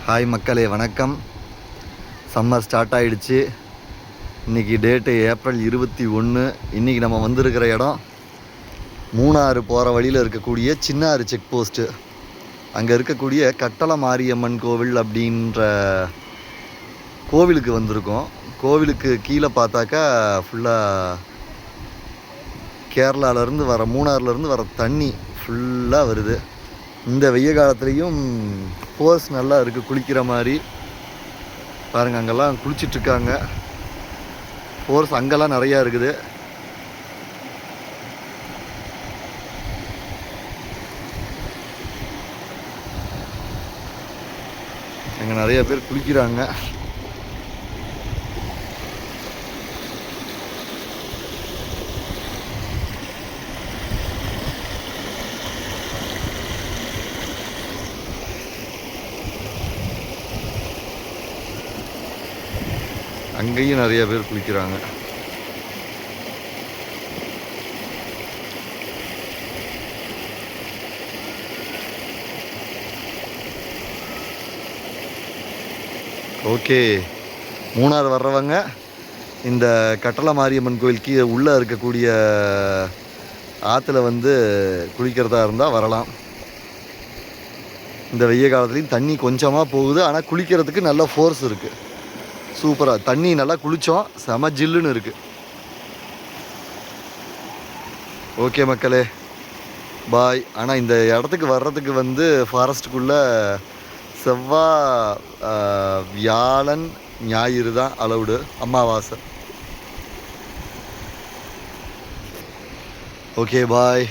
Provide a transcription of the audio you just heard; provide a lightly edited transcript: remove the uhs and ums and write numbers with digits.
Hi மக்களே, வணக்கம். Summer start ஆகிடுச்சு. இன்றைக்கி டேட்டு ஏப்ரல் 21. இன்றைக்கி நம்ம வந்திருக்கிற இடம் மூணாறு போகிற வழியில் இருக்கக்கூடிய சின்னாறு செக் போஸ்ட்டு. அங்கே இருக்கக்கூடிய கட்டளை மாரியம்மன் கோவில் அப்படின்ற கோவிலுக்கு வந்திருக்கோம். கோவிலுக்கு கீழே பார்த்தாக்கா ஃபுல்லாக கேரளாவிலேருந்து வர மூணாறுலேருந்து வர தண்ணி ஃபுல்லாக வருது. இந்த வெய்ய காலத்துலேயும் ஃபோர்ஸ் நல்லா இருக்குது, குளிக்கிற மாதிரி பாருங்கள். அங்கெல்லாம் குளிச்சிட்ருக்காங்க. ஃபோர்ஸ் அங்கெல்லாம் நிறையா இருக்குது. அங்கே நிறைய பேர் குளிக்கிறாங்க. அங்கேயும் நிறைய பேர் குளிக்கிறாங்க. ஓகே, மூணாறு வர்றவங்க இந்த கட்டளை மாரியம்மன் கோயில் கீழே உள்ளே இருக்கக்கூடிய ஆற்றுல குளிக்கிறதா இருந்தால் வரலாம். இந்த வெய்ய காலத்துலேயும் தண்ணி கொஞ்சமாக போகுது, ஆனால் குளிக்கிறதுக்கு நல்ல ஃபோர்ஸ் இருக்குது. சூப்பராக தண்ணி நல்லா குளித்தோம், செம ஜில்லுன்னு இருக்குது. ஓகே மக்களே, பாய். ஆனால் இந்த இடத்துக்கு வர்றதுக்கு ஃபாரஸ்ட்டுக்குள்ளே செவ்வாய், வியாழன், ஞாயிறு தான் அலவுடு, அமாவாசை. Okay bye.